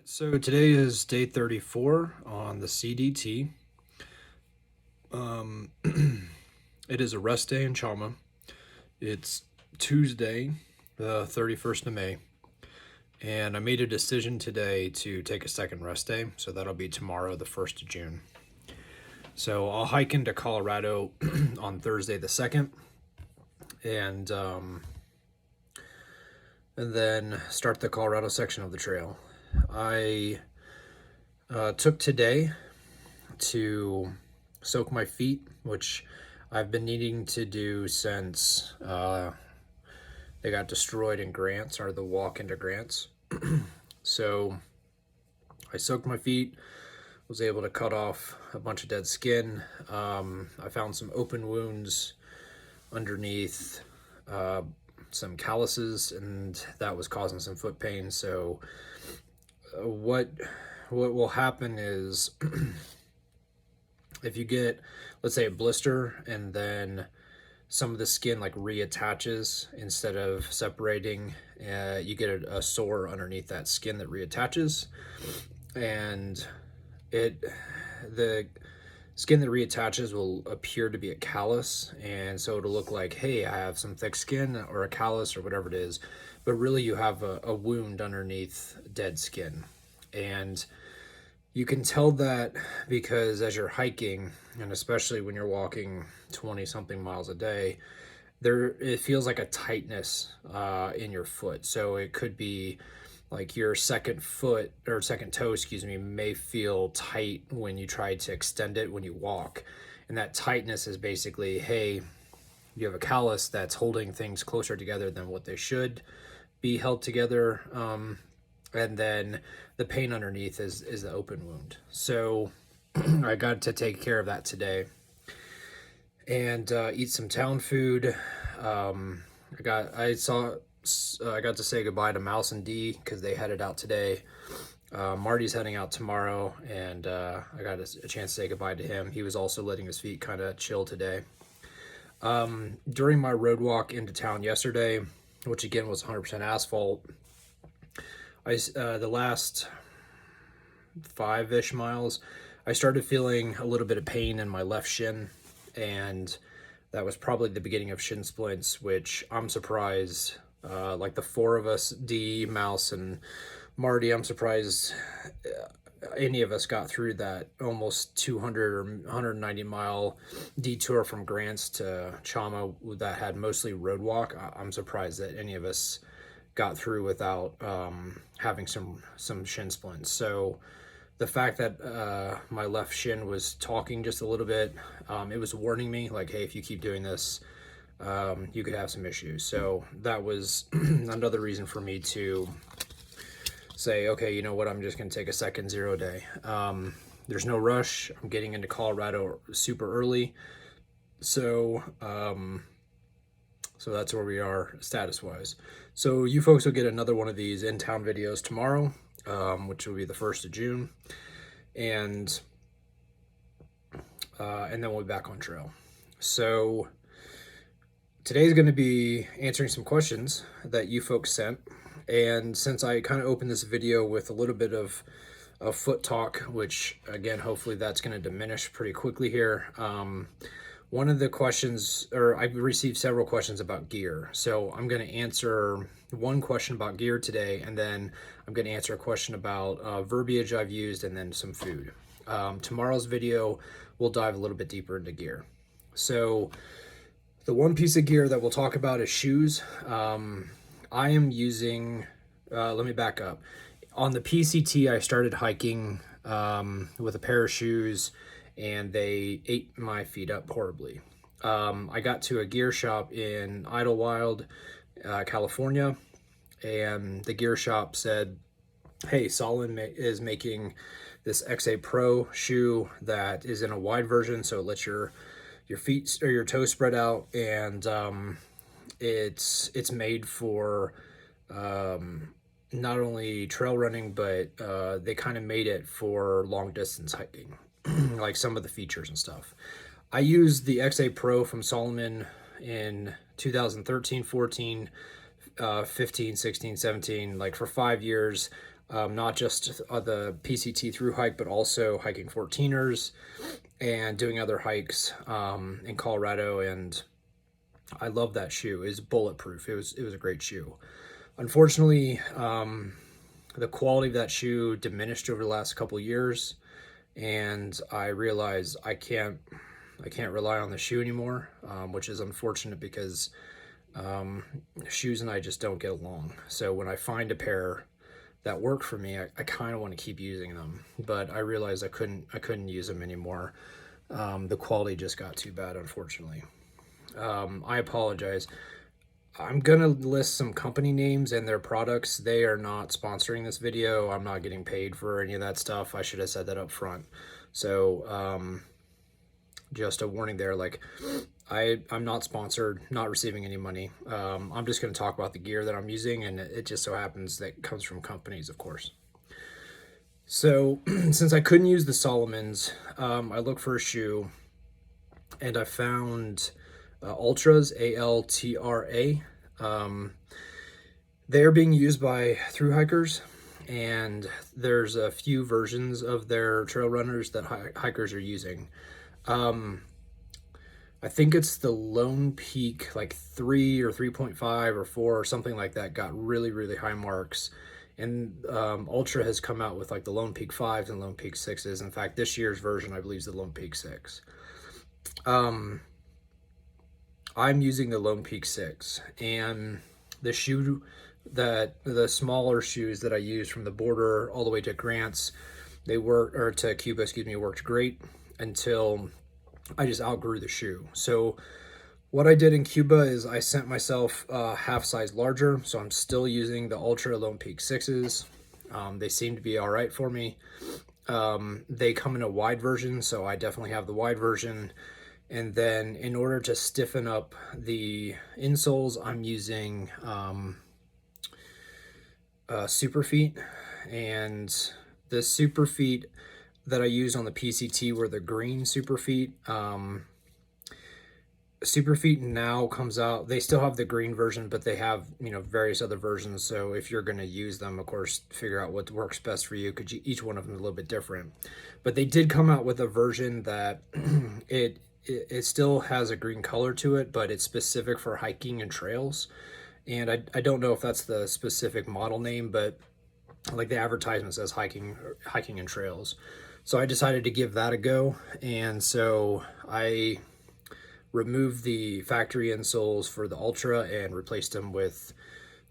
So today is day 34 on the CDT. It is a rest day in Chama. It's Tuesday, the 31st of May, and I made a decision today to take a second rest day, so that'll be tomorrow, the 1st of June. So I'll hike into Colorado on Thursday the 2nd, and then start the Colorado section of the trail. I took today to soak my feet, which I've been needing to do since they got destroyed in Grants, or the walk into Grants. So I soaked my feet, was able to cut off a bunch of dead skin. I found some open wounds underneath some calluses, and that was causing some foot pain. So what will happen is if you get, let's say, a blister and then some of the skin like reattaches instead of separating, you get a sore underneath that skin that reattaches, and the skin that reattaches will appear to be a callus, and so it'll look like, hey, I have some thick skin or a callus or whatever it is, but really you have a wound underneath dead skin. And you can tell that because as you're hiking, and especially when you're walking 20 something miles a day, it feels like a tightness in your foot. So it could be like your second foot, or second toe, excuse me, may feel tight when you try to extend it when you walk. And that tightness is basically, hey, you have a callus that's holding things closer together than what they should be held together. And then the pain underneath is the open wound. So I got to take care of that today and eat some town food. I got to say goodbye to Mouse and Dee because they headed out today. Marty's heading out tomorrow, and I got a chance to say goodbye to him. He was also letting his feet kind of chill today. During my road walk into town yesterday, which again was 100% asphalt, the last 5-ish miles, I started feeling a little bit of pain in my left shin, and that was probably the beginning of shin splints, which I'm surprised, like the four of us, Dee, Mouse, and Marty, I'm surprised any of us got through that almost 200 or 190 mile detour from Grants to Chama that had mostly road walk. I'm surprised that any of us got through without having some shin splints. So the fact that my left shin was talking just a little bit, it was warning me like, hey, if you keep doing this, you could have some issues. So that was another reason for me to say, okay, you know what, I'm just going to take a second 0 day. There's no rush. I'm getting into Colorado super early. So that's where we are status wise. So you folks will get another one of these in-town videos tomorrow, which will be the 1st of June. And then we'll be back on trail. So today's going to be answering some questions that you folks sent. And since I kind of opened this video with a little bit of foot talk, which again, hopefully that's going to diminish pretty quickly here. One of the questions, or I've received several questions about gear. So I'm going to answer one question about gear today, and then I'm going to answer a question about verbiage I've used, and then some food. Tomorrow's video, we'll dive a little bit deeper into gear. So the one piece of gear that we'll talk about is shoes. I am using, let me back up. On the PCT, I started hiking with a pair of shoes, and they ate my feet up horribly. I got to a gear shop in Idlewild, California, and the gear shop said, hey, Solon is making this XA Pro shoe that is in a wide version, so it lets your feet or your toes spread out, and it's made for not only trail running, but they kind of made it for long distance hiking, like some of the features and stuff. I used the XA Pro from Solomon in 2013, 14, 15, 16, 17, like for 5 years. not just the PCT through hike, but also hiking 14ers and doing other hikes in Colorado. And I love that shoe. It's bulletproof. It was a great shoe. Unfortunately, the quality of that shoe diminished over the last couple of years, and I realized I can't rely on the shoe anymore, which is unfortunate because shoes and I just don't get along. So when I find a pair that work for me, I kind of want to keep using them, but I realized I couldn't use them anymore. The quality just got too bad, unfortunately. I apologize. I'm gonna list some company names and their products. They are not sponsoring this video. I'm not getting paid for any of that stuff. I should have said that up front. So just a warning there, like I'm not sponsored, not receiving any money. I'm just going to talk about the gear that I'm using, and it just so happens that it comes from companies, of course. So since I couldn't use the Solomons, I looked for a shoe, and I found Ultras, ALTRA. They're being used by thru hikers, and there's a few versions of their trail runners that hikers are using. I think it's the Lone Peak, like 3 or 3.5 or 4 or something like that, got really, really high marks. And Ultra has come out with like the Lone Peak 5s and Lone Peak 6s. In fact, this year's version, I believe, is the Lone Peak 6. I'm using the Lone Peak 6, and the smaller shoes that I use from the border all the way to Grants, to Cuba, excuse me, worked great until I just outgrew the shoe. So what I did in Cuba is I sent myself half size larger. So I'm still using the Ultra Lone Peak 6s. They seem to be all right for me. They come in a wide version, so I definitely have the wide version. And then in order to stiffen up the insoles, I'm using Superfeet. And the Superfeet that I used on the PCT were the green Superfeet. Superfeet now comes out, they still have the green version, but they have, various other versions. So if you're going to use them, of course, figure out what works best for you, because each one of them is a little bit different. But they did come out with a version that it still has a green color to it, but it's specific for hiking and trails. And I don't know if that's the specific model name, but like the advertisement says hiking and trails. So I decided to give that a go. And so I removed the factory insoles for the Ultra and replaced them with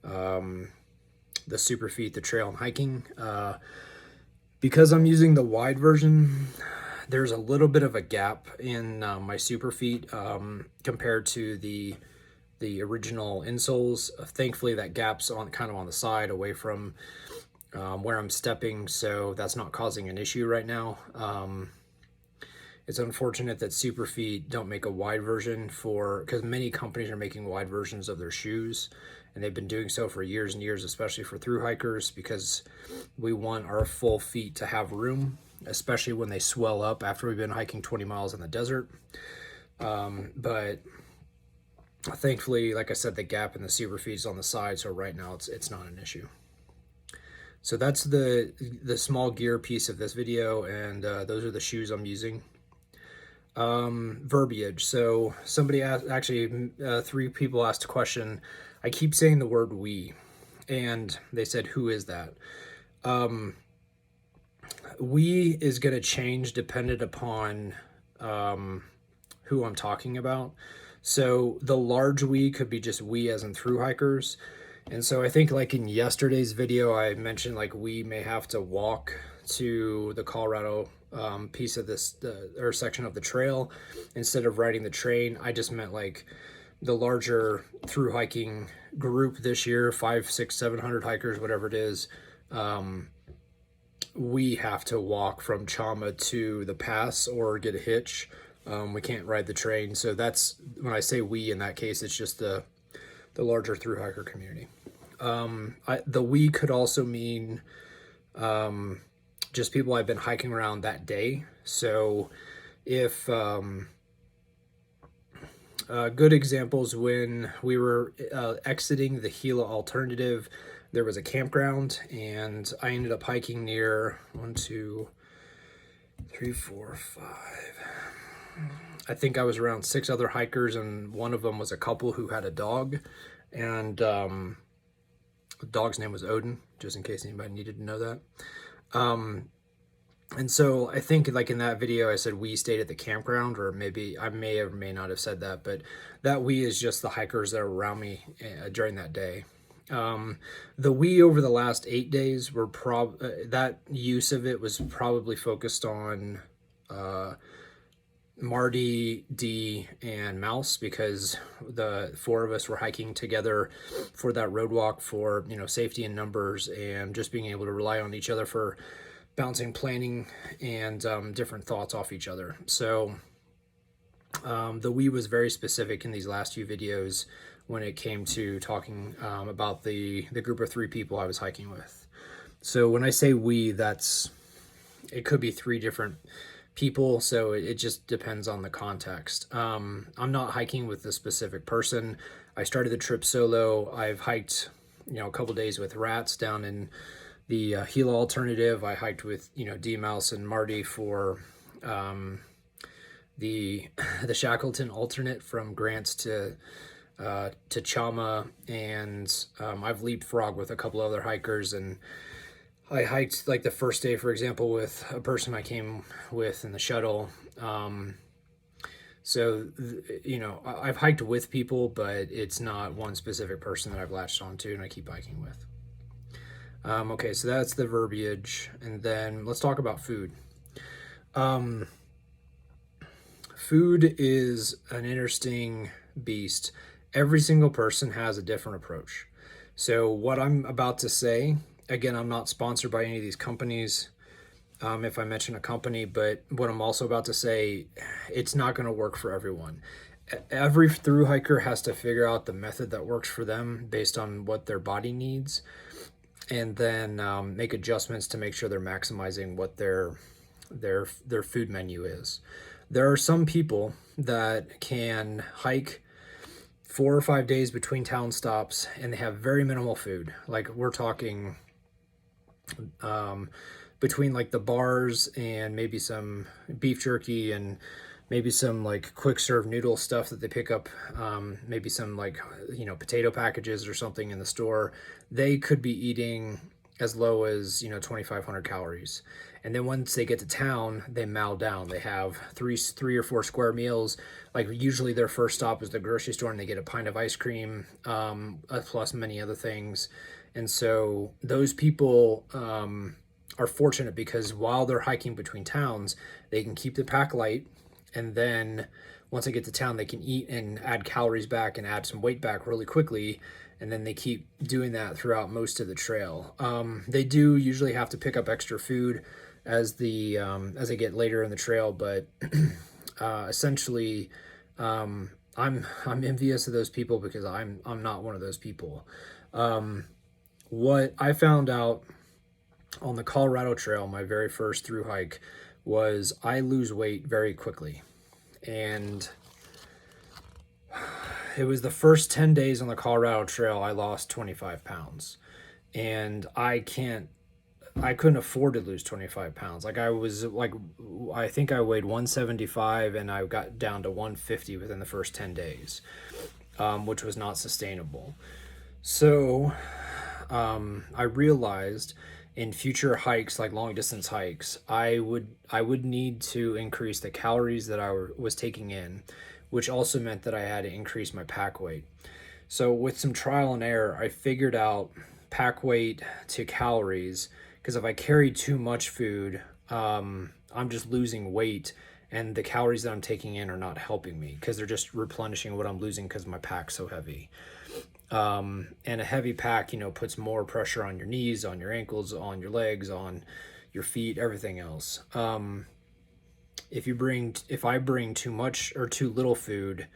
the Superfeet, the trail and hiking. Because I'm using the wide version, there's a little bit of a gap in my Superfeet compared to the original insoles. Thankfully, that gap's kind of on the side away from where I'm stepping, so that's not causing an issue right now. It's unfortunate that Superfeet don't make a wide version because many companies are making wide versions of their shoes, and they've been doing so for years and years, especially for thru hikers, because we want our full feet to have room, especially when they swell up after we've been hiking 20 miles in the desert. But thankfully, like I said, the gap in the Superfeet is on the side, so right now it's not an issue. So that's the small gear piece of this video, and those are the shoes I'm using. Verbiage. So somebody asked, actually 3 people asked a question. I keep saying the word we, and they said, who is that? We is going to change dependent upon who I'm talking about. So the large we could be just we as in thru hikers. And so I think like in yesterday's video, I mentioned like we may have to walk to the Colorado piece of this or section of the trail instead of riding the train. I just meant like the larger thru hiking group this year, 500, 600, 700 hikers, whatever it is. We have to walk from Chama to the pass or get a hitch. We can't ride the train. So that's when I say we, in that case, it's just the larger thru hiker community. The we could also mean just people I've been hiking around that day. So if good examples, when we were exiting the Gila alternative, there was a campground, and I ended up hiking near 1, 2, 3, 4, 5. I think I was around 6 other hikers, and one of them was a couple who had a dog, and the dog's name was Odin, just in case anybody needed to know that. And so I think, like, in that video I said we stayed at the campground, or maybe I may or may not have said that, but that we is just the hikers that were around me during that day. The we over the last 8 days were that use of it was probably focused on Marty, D, and Mouse, because the 4 of us were hiking together for that road walk for, you know, safety in numbers and just being able to rely on each other for bouncing planning and different thoughts off each other. So the we was very specific in these last few videos when it came to talking about the group of 3 people I was hiking with. So when I say we, it could be 3 different people, so it just depends on the context. I'm not hiking with a specific person. I started the trip solo. I've hiked, you know, a couple days with Rats down in the Gila alternative. I hiked with, you know, D, Mouse, and Marty for the Shackleton alternate from Grants to Chama, and I've leapfrogged with a couple other hikers, and I hiked, like, the first day, for example, with a person I came with in the shuttle. So, you know, I've hiked with people, but it's not one specific person that I've latched onto and I keep hiking with. Okay, so that's the verbiage, and then let's talk about food. Food is an interesting beast. Every single person has a different approach. So what I'm about to say, again, I'm not sponsored by any of these companies, if I mention a company, but what I'm also about to say, it's not going to work for everyone. Every thru hiker has to figure out the method that works for them based on what their body needs, and then make adjustments to make sure they're maximizing what their food menu is. There are some people that can hike 4 or 5 days between town stops and they have very minimal food. Like, we're talking between, like, the bars and maybe some beef jerky and maybe some, like, quick serve noodle stuff that they pick up, maybe some, like, you know, potato packages or something in the store. They could be eating as low as, you know, 2,500 calories. And then once they get to town, they mow down. They have three or four square meals. Like, usually their first stop is the grocery store, and they get a pint of ice cream, plus many other things. And so those people are fortunate, because while they're hiking between towns, they can keep the pack light, and then once they get to town, they can eat and add calories back and add some weight back really quickly, and then they keep doing that throughout most of the trail. They do usually have to pick up extra food as they get later in the trail, but essentially, I'm envious of those people, because I'm not one of those people. What I found out on the Colorado Trail, my very first thru hike, was I lose weight very quickly. And it was the first 10 days on the Colorado Trail, I lost 25 pounds. And I couldn't afford to lose 25 pounds. Like, I think I weighed 175 and I got down to 150 within the first 10 days, which was not sustainable. So I realized in future hikes, like long distance hikes, I would need to increase the calories that I was taking in, which also meant that I had to increase my pack weight. So with some trial and error, I figured out pack weight to calories, because if I carry too much food, I'm just losing weight, and the calories that I'm taking in are not helping me, because they're just replenishing what I'm losing because my pack's so heavy. And a heavy pack, you know, puts more pressure on your knees, on your ankles, on your legs, on your feet, everything else. If I bring too much or too little food,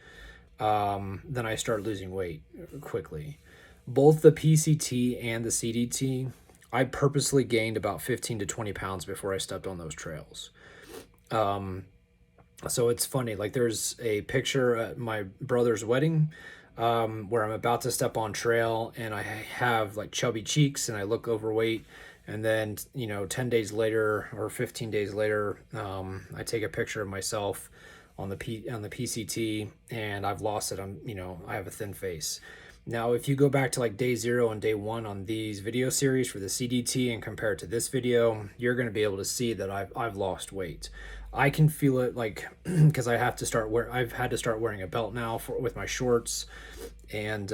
then I start losing weight quickly. Both the PCT and the CDT, I purposely gained about 15 to 20 pounds before I stepped on those trails. So it's funny, like, there's a picture at my brother's wedding. where I'm about to step on trail and I have like chubby cheeks and I look overweight. And then, 10 days later or 15 days later, I take a picture of myself on the PCT and I've lost it. I have a thin face. Now, if you go back to like day 0 and day 1 on these video series for the CDT and compare it to this video, you're going to be able to see that I've lost weight. I can feel it, like, because I've had to start wearing a belt now with my shorts, and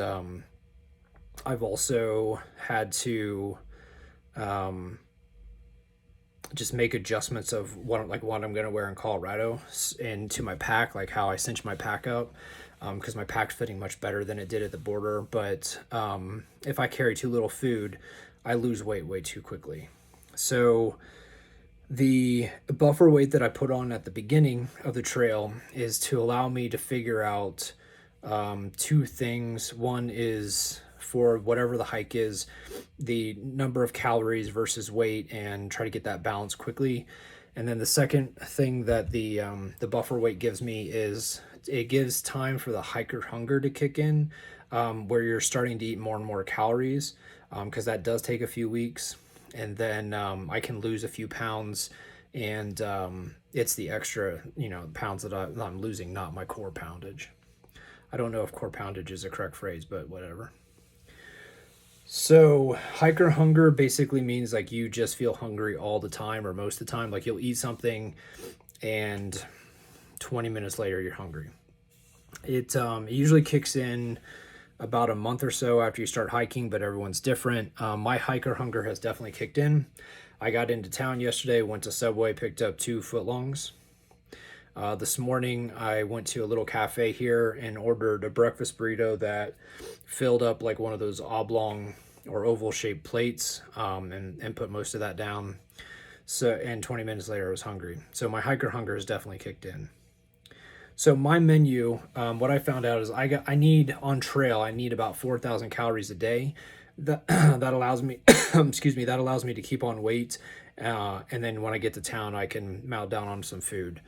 I've also had to just make adjustments of what I'm going to wear in Colorado and to my pack, like how I cinch my pack up, because my pack's fitting much better than it did at the border. But if I carry too little food, I lose weight way too quickly. So the buffer weight that I put on at the beginning of the trail is to allow me to figure out two things. One is for whatever the hike is, the number of calories versus weight, and try to get that balance quickly. And then the second thing that the buffer weight gives me is it gives time for the hiker hunger to kick in, where you're starting to eat more and more calories, because that does take a few weeks. And then I can lose a few pounds, and it's the extra, pounds that I'm losing, not my core poundage. I don't know if core poundage is a correct phrase, but whatever. So hiker hunger basically means like you just feel hungry all the time or most of the time. Like you'll eat something and 20 minutes later you're hungry. It usually kicks in about a month or so after you start hiking, but everyone's different. My hiker hunger has definitely kicked in. I got into town yesterday, went to Subway, picked up 2 footlongs. This morning I went to a little cafe here and ordered a breakfast burrito that filled up like one of those oblong or oval shaped plates, and put most of that down. So, and 20 minutes later I was hungry. So my hiker hunger has definitely kicked in. So my menu, what I found out is I need on trail, I need about 4,000 calories a day. That allows me, excuse me, that allows me to keep on weight. And then when I get to town, I can mount down on some food.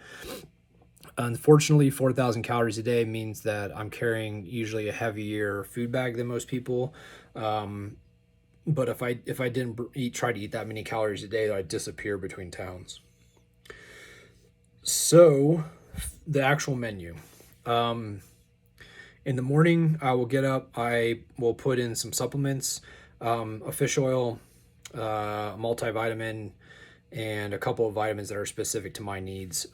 Unfortunately, 4,000 calories a day means that I'm carrying usually a heavier food bag than most people. But if I didn't try to eat that many calories a day, I'd disappear between towns. So the actual menu. In the morning, I will get up. I will put in some supplements, a fish oil, multivitamin, and a couple of vitamins that are specific to my needs.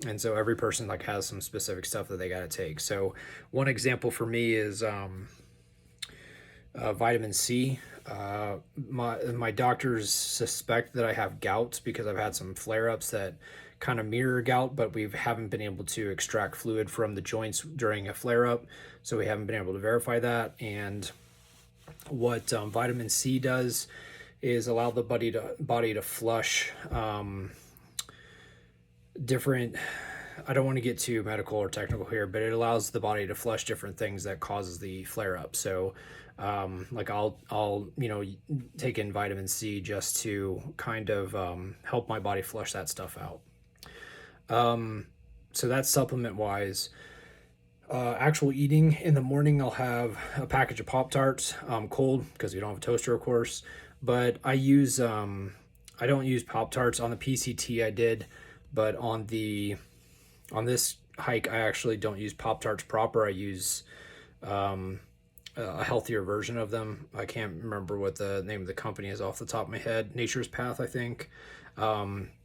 And so every person like has some specific stuff that they got to take. So one example for me is vitamin C. My doctors suspect that I have gout because I've had some flare-ups that kind of mirror gout, but we haven't been able to extract fluid from the joints during a flare-up, so we haven't been able to verify that. And what vitamin C does is allow the body to flush different, I don't want to get too medical or technical here, but it allows the body to flush different things that causes the flare up. So like I'll take in vitamin C just to kind of help my body flush that stuff out. So that's supplement wise. Actual eating in the morning, I'll have a package of Pop-Tarts, cold because we don't have a toaster, of course, but I don't use Pop-Tarts on the PCT. I did, but on this hike, I actually don't use Pop-Tarts proper. I use a healthier version of them. I can't remember what the name of the company is off the top of my head. Nature's Path, I think.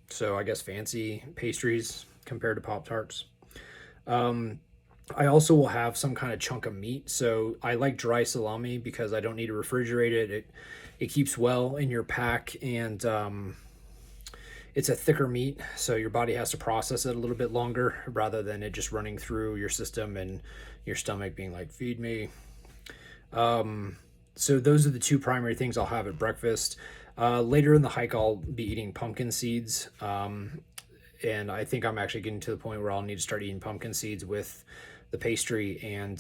So I guess fancy pastries compared to Pop-Tarts. I also will have some kind of chunk of meat. So I like dry salami because I don't need to refrigerate it. It keeps well in your pack, and it's a thicker meat, so your body has to process it a little bit longer rather than it just running through your system and your stomach being like, feed me. So those are the two primary things I'll have at breakfast. Later in the hike, I'll be eating pumpkin seeds. And I think I'm actually getting to the point where I'll need to start eating pumpkin seeds with the pastry and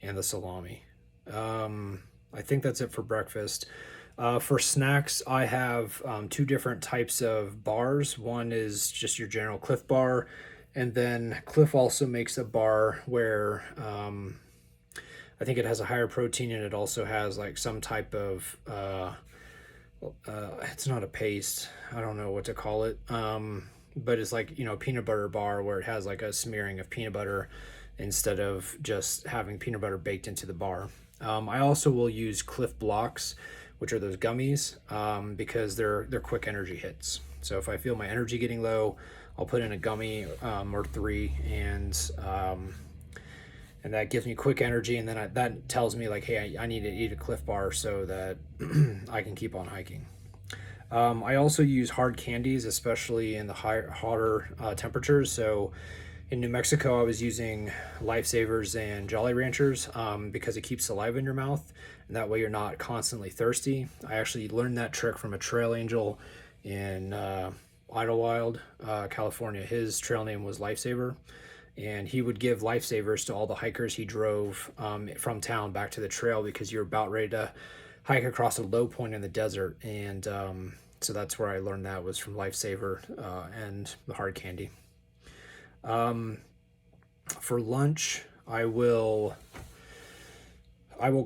the salami. I think that's it for breakfast. For snacks, I have 2 different types of bars. One is just your general Cliff Bar, And then Cliff also makes a bar where I think it has a higher protein, and it also has like some type of it's not a paste. I don't know what to call it. But it's like, peanut butter bar where it has like a smearing of peanut butter instead of just having peanut butter baked into the bar. I also will use Cliff Blocks, which are those gummies, because they're quick energy hits. So if I feel my energy getting low, I'll put in a gummy or three, and that gives me quick energy, and then that tells me like, hey, I need to eat a Cliff Bar so that I can keep on hiking. I also use hard candies, especially in the hotter temperatures. So in New Mexico, I was using Lifesavers and Jolly Ranchers because it keeps saliva in your mouth, and that way you're not constantly thirsty. I actually learned that trick from a trail angel in Idlewild, California. His trail name was Lifesaver, and he would give Lifesavers to all the hikers he drove from town back to the trail because you're about ready to hike across a low point in the desert. And so that's where I learned that, was from Lifesaver and the hard candy. For lunch, I will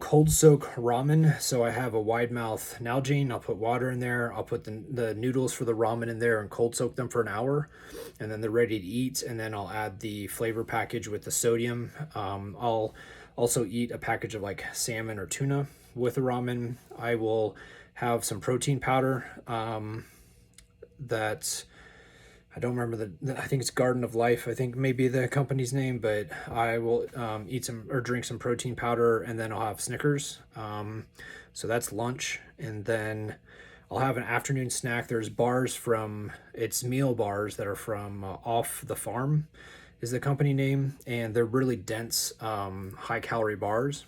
cold soak ramen. So I have a wide mouth Nalgene. I'll put water in there. I'll put the noodles for the ramen in there and cold soak them for an hour, and then they're ready to eat. And then I'll add the flavor package with the sodium. I'll also eat a package of like salmon or tuna with the ramen. I will have some protein powder that I don't remember I think it's Garden of Life, I think maybe the company's name, but I will eat some or drink some protein powder, and then I'll have Snickers. So that's lunch. And then I'll have an afternoon snack. There's bars it's meal bars that are from Off the Farm is the company name, and they're really dense, high calorie bars.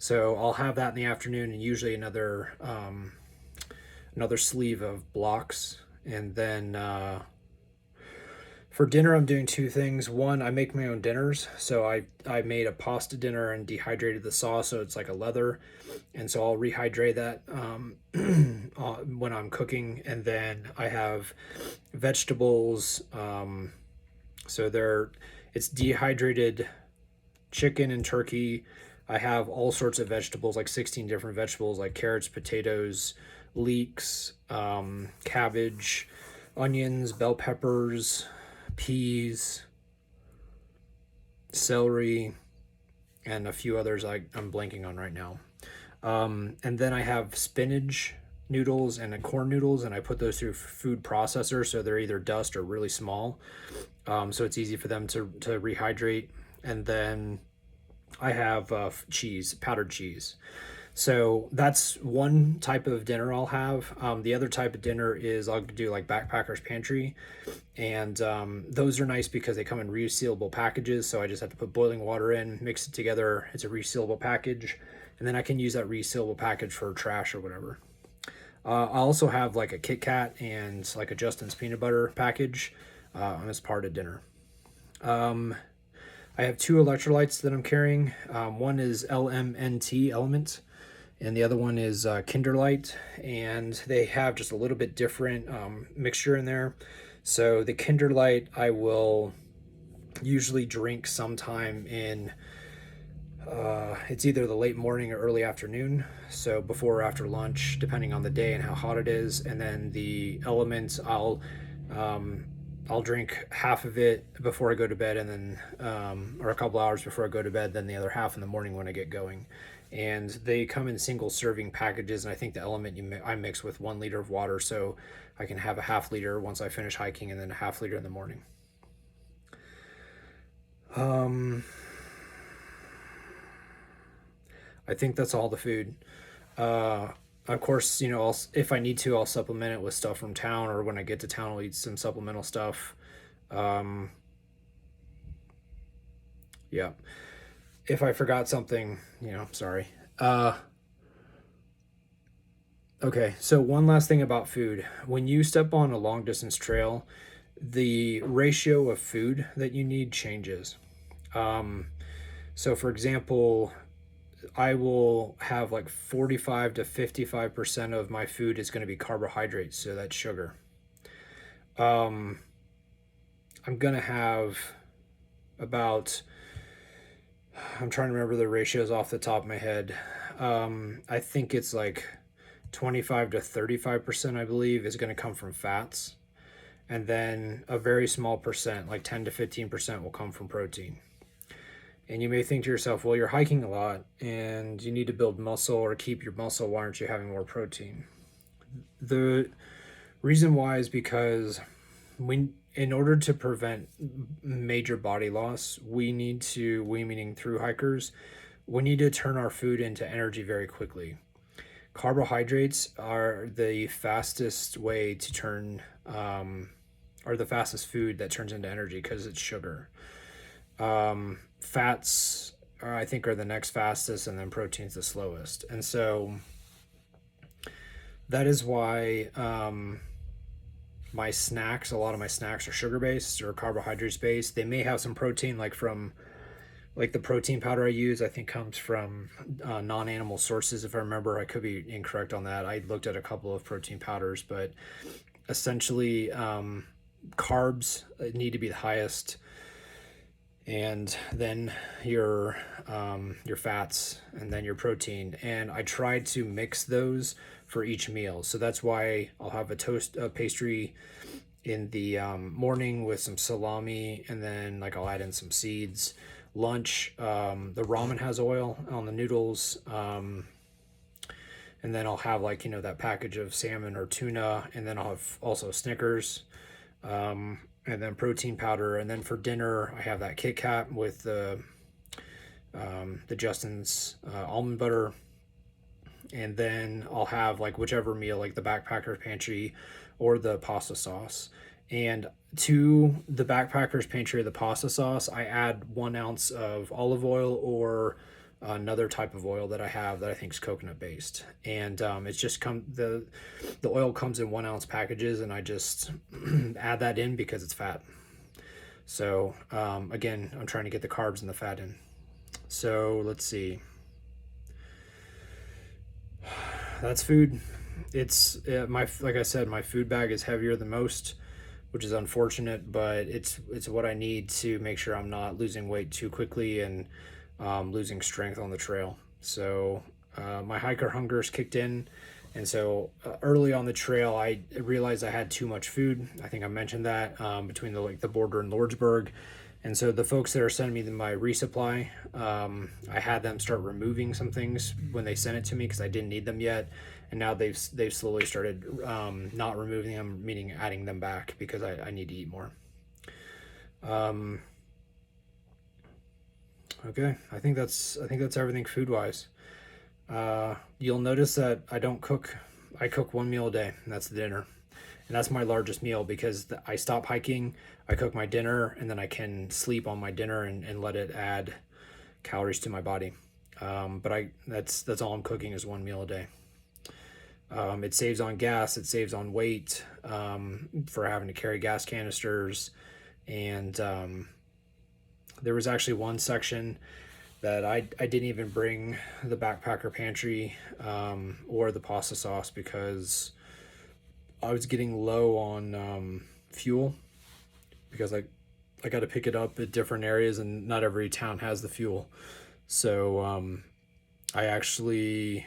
So I'll have that in the afternoon, and usually another sleeve of blocks. And then for dinner, I'm doing two things. One, I make my own dinners. So I made a pasta dinner and dehydrated the sauce, so it's like a leather. And so I'll rehydrate that when I'm cooking. And then I have vegetables. So it's dehydrated chicken and turkey. I have all sorts of vegetables, like 16 different vegetables, like carrots, potatoes, leeks, cabbage, onions, bell peppers, peas, celery, and a few others I'm blanking on right now. And then I have spinach noodles and corn noodles, and I put those through food processor, so they're either dust or really small, so it's easy for them to rehydrate. And then I have cheese, powdered cheese. So that's one type of dinner I'll have. The other type of dinner is I'll do like Backpacker's Pantry, and those are nice because they come in resealable packages. So I just have to put boiling water in, mix it together. It's a resealable package, and then I can use that resealable package for trash or whatever. I also have like a Kit Kat and like a Justin's peanut butter package as part of dinner. I have two electrolytes that I'm carrying. One is LMNT, Element, and the other one is Kinderlight, and they have just a little bit different mixture in there. So the Kinderlight I will usually drink sometime in it's either the late morning or early afternoon, so before or after lunch, depending on the day and how hot it is. And then the Element, I'll drink half of it before I go to bed, and then or a couple hours before I go to bed, then the other half in the morning when I get going. And they come in single serving packages, and I think the Element I mix with 1 liter of water, so I can have a half liter once I finish hiking, and then a half liter in the morning. I think that's all the food. Of course, if I need to, I'll supplement it with stuff from town, or when I get to town, I'll eat some supplemental stuff. Yeah. If I forgot something, sorry. Okay, so one last thing about food. When you step on a long distance trail, the ratio of food that you need changes. So for example, I will have like 45 to 55% of my food is going to be carbohydrates, so that's sugar. I'm gonna have about, I'm trying to remember the ratios off the top of my head. I think it's like 25 to 35%, I believe, is going to come from fats. And then a very small percent, like 10 to 15%, will come from protein. And you may think to yourself, well, you're hiking a lot and you need to build muscle or keep your muscle. Why aren't you having more protein? The reason why is because in order to prevent major body loss, we meaning through hikers, we need to turn our food into energy very quickly. Carbohydrates are the fastest way to turn, or the fastest food that turns into energy because it's sugar. Fats, I think, are the next fastest, and then protein's the slowest. And so that is why my snacks, a lot of my snacks are sugar based or carbohydrates based. They may have some protein, like the protein powder I use, I think comes from non-animal sources. If I remember, I could be incorrect on that. I looked at a couple of protein powders, but essentially carbs need to be the highest, and then your fats, and then your protein. And I tried to mix those for each meal. So that's why I'll have a pastry in the morning with some salami, and then like I'll add in some seeds. Lunch, the ramen has oil on the noodles, and then I'll have that package of salmon or tuna, and then I'll have also Snickers, and then protein powder. And then for dinner I have that Kit Kat with the Justin's almond butter. And then I'll have whichever meal, like the backpacker's pantry or the pasta sauce. And to the backpacker's pantry or the pasta sauce, I add 1 ounce of olive oil or another type of oil that I have that I think is coconut based. And it's just the oil comes in 1 ounce packages, and I just add that in because it's fat. So again, I'm trying to get the carbs and the fat in. So let's see. That's food. It's like I said, my food bag is heavier than most, which is unfortunate, but it's what I need to make sure I'm not losing weight too quickly and losing strength on the trail. So my hiker hunger's kicked in, and so early on the trail I realized I had too much food. I think I mentioned that between the border and Lordsburg. And so the folks that are sending me my resupply, I had them start removing some things when they sent it to me because I didn't need them yet. And now they've slowly started not removing them, meaning adding them back because I need to eat more. Okay, I think that's everything food wise. You'll notice that I don't cook. I cook 1 meal a day, and that's the dinner. And that's my largest meal because I stop hiking, I cook my dinner, and then I can sleep on my dinner and let it add calories to my body. But that's all I'm cooking is 1 meal a day. It saves on gas, it saves on weight for having to carry gas canisters. And there was actually one section that I didn't even bring the backpacker pantry or the pasta sauce because I was getting low on fuel because I got to pick it up at different areas, and not every town has the fuel. So I actually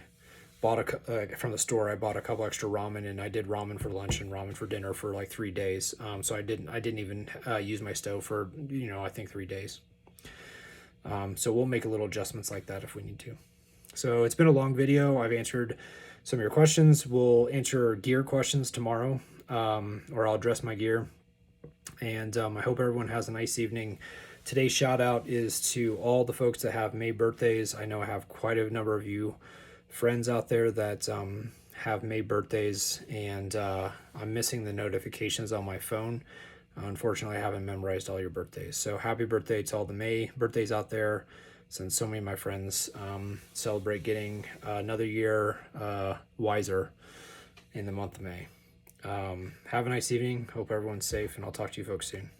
bought from the store. I bought a couple extra ramen, and I did ramen for lunch and ramen for dinner for like 3 days. So I didn't even use my stove for I think 3 days. So we'll make a little adjustments like that if we need to. So it's been a long video. I've answered some of your questions. We'll answer gear questions tomorrow, or I'll address my gear. And I hope everyone has a nice evening. Today's shout out is to all the folks that have May birthdays. I know I have quite a number of you friends out there that have May birthdays, and I'm missing the notifications on my phone. Unfortunately, I haven't memorized all your birthdays. So happy birthday to all the May birthdays out there, since so many of my friends celebrate getting another year wiser in the month of May. Have a nice evening. Hope everyone's safe, and I'll talk to you folks soon.